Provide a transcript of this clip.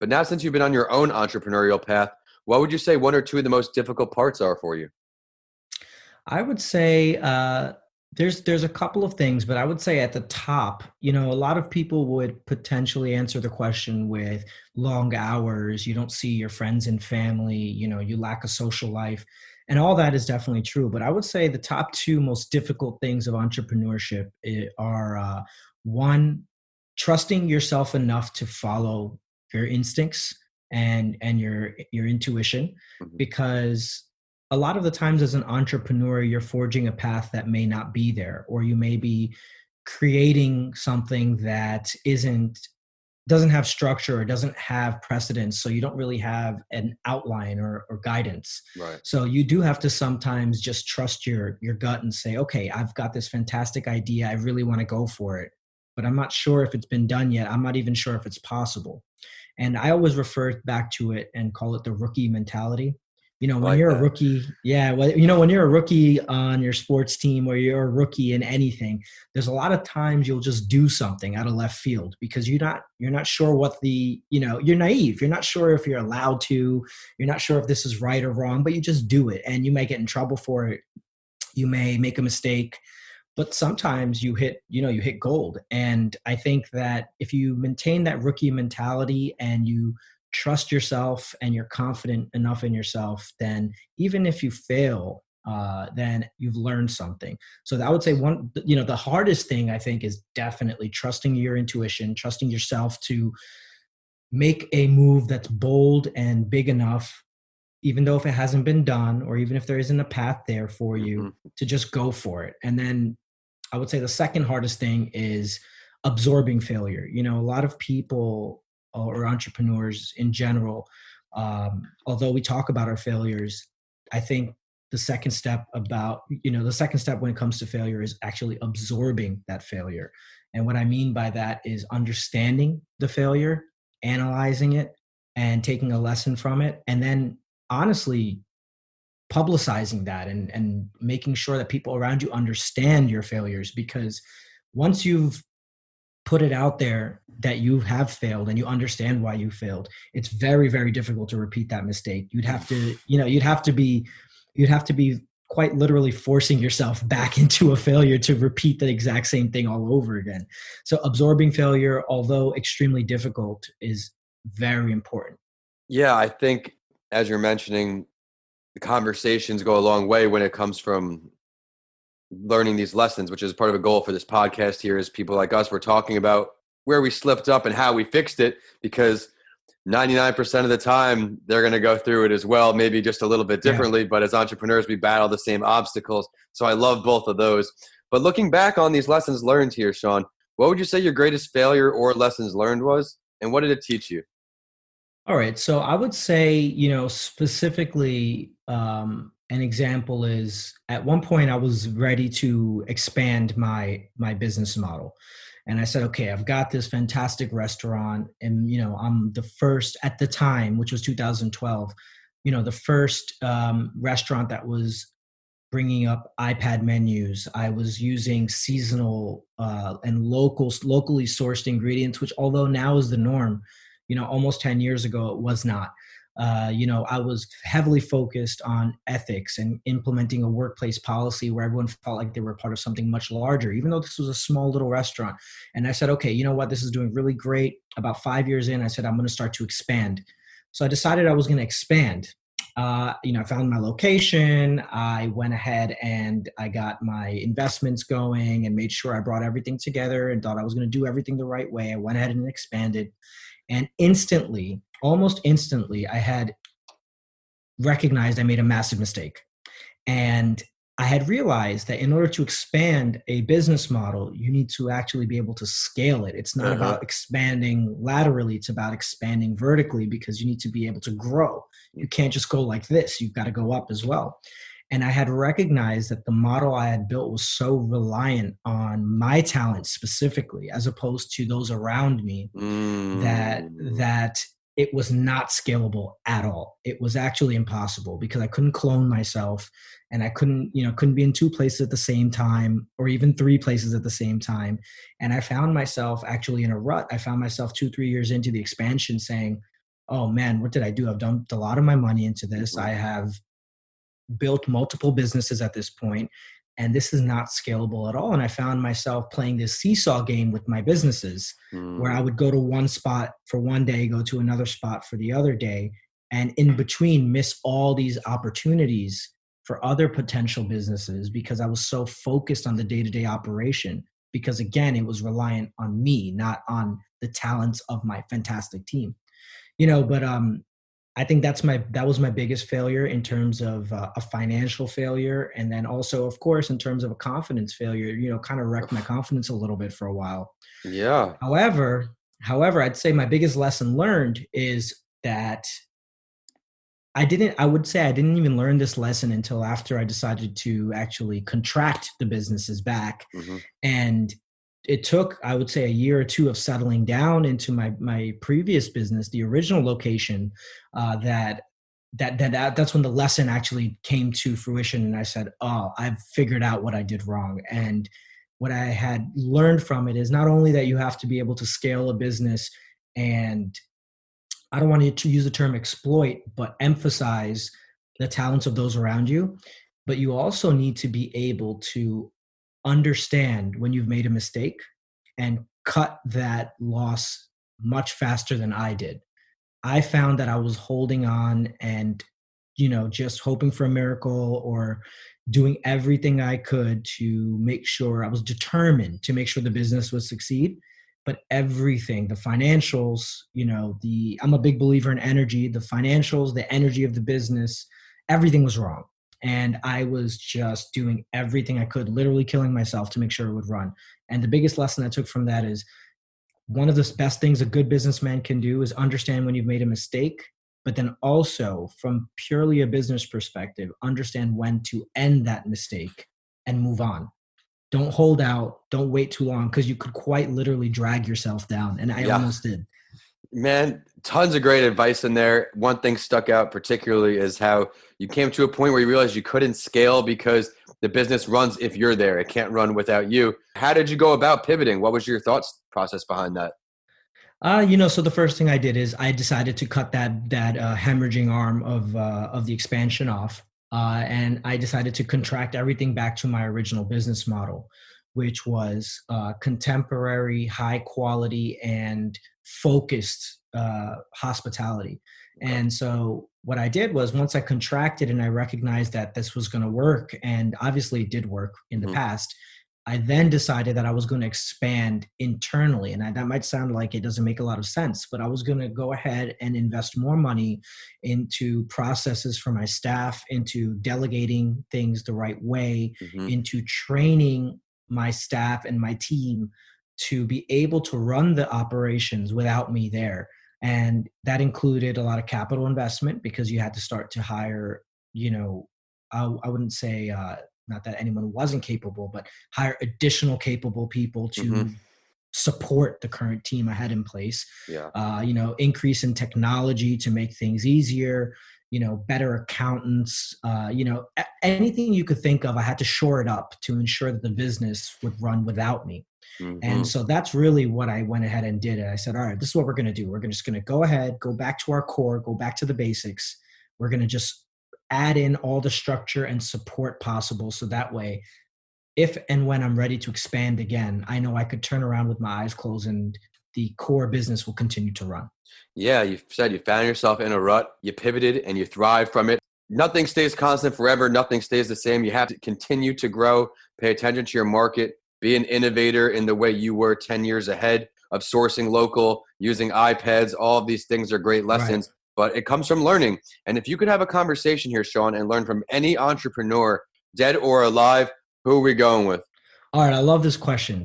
But now since you've been on your own entrepreneurial path, what would you say one or two of the most difficult parts are for you? I would say there's a couple of things, but I would say at the top, a lot of people would potentially answer the question with long hours. You don't see your friends and family. You lack a social life, and all that is definitely true. But I would say the top two most difficult things of entrepreneurship are one, trusting yourself enough to follow your instincts and your intuition, Mhm. because a lot of the times as an entrepreneur, you're forging a path that may not be there, or you may be creating something that doesn't have structure or doesn't have precedence. So you don't really have an outline or guidance. Right. So you do have to sometimes just trust your gut and say, okay, I've got this fantastic idea. I really want to go for it, but I'm not sure if it's been done yet. I'm not even sure if it's possible. And I always refer back to it and call it the rookie mentality. I When like you're a that. rookie, yeah, well, when you're a rookie on your sports team or you're a rookie in anything, there's a lot of times you'll just do something out of left field because you're not sure what you're naive. You're not sure if you're allowed to, you're not sure if this is right or wrong, but you just do it and you may get in trouble for it. You may make a mistake, but sometimes you hit gold. And I think that if you maintain that rookie mentality and you trust yourself and you're confident enough in yourself, then even if you fail, then you've learned something. So I would say the hardest thing I think is definitely trusting your intuition, trusting yourself to make a move that's bold and big enough, even though if it hasn't been done, or even if there isn't a path there for you, Hmm. to just go for it. And then I would say the second hardest thing is absorbing failure. A lot of people or entrepreneurs in general, although we talk about our failures, I think the second step when it comes to failure is actually absorbing that failure. And what I mean by that is understanding the failure, analyzing it, and taking a lesson from it. And then honestly, publicizing that and making sure that people around you understand your failures, because once you've put it out there that you have failed and you understand why you failed, it's very, very difficult to repeat that mistake. You'd have to be quite literally forcing yourself back into a failure to repeat the exact same thing all over again. So absorbing failure, although extremely difficult, is very important. Yeah, I think as you're mentioning, the conversations go a long way when it comes from learning these lessons, which is part of a goal for this podcast here is people like us, we're talking about where we slipped up and how we fixed it, because 99% of the time they're going to go through it as well, maybe just a little bit Yeah. differently, but as entrepreneurs we battle the same obstacles. So I love both of those. But looking back on these lessons learned here, Shawn, what would you say your greatest failure or lessons learned was, and what did it teach you? All right. So I would say, specifically, an example is at one point I was ready to expand my business model. And I said, okay, I've got this fantastic restaurant, and I'm the first at the time, which was 2012, the first restaurant that was bringing up iPad menus. I was using seasonal and locally sourced ingredients, which although now is the norm, almost 10 years ago, it was not. I was heavily focused on ethics and implementing a workplace policy where everyone felt like they were part of something much larger, even though this was a small little restaurant. And I said, okay, you know what? This is doing really great. About 5 years in, I said, I'm going to start to expand. So I decided I was going to expand. I found my location. I went ahead and I got my investments going and made sure I brought everything together and thought I was going to do everything the right way. I went ahead and expanded. And instantly, almost instantly, I had recognized I made a massive mistake. And I had realized that in order to expand a business model, you need to actually be able to scale it. It's not Uh-huh. about expanding laterally, it's about expanding vertically, because you need to be able to grow. You can't just go like this, you've got to go up as well. And I had recognized that the model I had built was so reliant on my talent specifically, as opposed to those around me, that Mm. that it was not scalable at all. It was actually impossible because I couldn't clone myself, and I couldn't be in two places at the same time, or even three places at the same time. And I found myself actually in a rut. I found myself 2, 3 years into the expansion saying, oh man, what did I do? I've dumped a lot of my money into this. Mm-hmm. I have built multiple businesses at this point, and this is not scalable at all. And I found myself playing this seesaw game with my businesses where I Mm, would go to one spot for one day, go to another spot for the other day, and in between miss all these opportunities for other potential businesses because I was so focused on the day-to-day operation. Because again, it was reliant on me, not on the talents of my fantastic team. But I think that was my biggest failure in terms of a financial failure, and then also, of course, in terms of a confidence failure. Kind of wrecked my confidence a little bit for a while. yeah. However, I'd say my biggest lesson learned is that I would say I didn't even learn this lesson until after I decided to actually contract the businesses back. Mm-hmm. And it took, I would say, a year or two of settling down into my previous business, the original location, that's when the lesson actually came to fruition. And I said, oh, I've figured out what I did wrong. And what I had learned from it is not only that you have to be able to scale a business, and I don't want to use the term exploit, but emphasize the talents of those around you. But you also need to be able to understand when you've made a mistake and cut that loss much faster than I did. I found that I was holding on and, just hoping for a miracle or doing everything I could to make sure I was determined to make sure the business would succeed. But everything, the financials, I'm a big believer in energy, the financials, the energy of the business, everything was wrong. And I was just doing everything I could, literally killing myself to make sure it would run. And the biggest lesson I took from that is one of the best things a good businessman can do is understand when you've made a mistake, but then also from purely a business perspective, understand when to end that mistake and move on. Don't hold out. Don't wait too long because you could quite literally drag yourself down. And I Yeah. almost did. Man, tons of great advice in there. One thing stuck out particularly is how you came to a point where you realized you couldn't scale because the business runs if you're there. It can't run without you. How did you go about pivoting? What was your thoughts process behind that? So the first thing I did is I decided to cut that hemorrhaging arm of the expansion off, and I decided to contract everything back to my original business model, which was contemporary, high quality, and focused hospitality. Okay. And so what I did was once I contracted and I recognized that this was going to work, and obviously it did work in the Mm-hmm. past. I then decided that I was going to expand internally. And that might sound like it doesn't make a lot of sense, but I was going to go ahead and invest more money into processes for my staff, into delegating things the right way, Mm-hmm. into training my staff and my team to be able to run the operations without me there. And that included a lot of capital investment because you had to start to hire, I wouldn't say, not that anyone wasn't capable, but hire additional capable people Mm-hmm. to support the current team I had in place. Yeah. Increase in technology to make things easier, better accountants, anything you could think of, I had to shore it up to ensure that the business would run without me. Mm-hmm. And so that's really what I went ahead and did. I said, all right, this is what we're going to do. We're just going to go ahead, go back to our core, go back to the basics. We're going to just add in all the structure and support possible. So that way, if and when I'm ready to expand again, I know I could turn around with my eyes closed and the core business will continue to run. Yeah, you said you found yourself in a rut, you pivoted and you thrived from it. Nothing stays constant forever. Nothing stays the same. You have to continue to grow, pay attention to your market, be an innovator in the way you were 10 years ahead of sourcing local, using iPads. All of these things are great Right. lessons, but it comes from learning. And if you could have a conversation here, Shawn, and learn from any entrepreneur, dead or alive, who are we going with? All right. I love this question.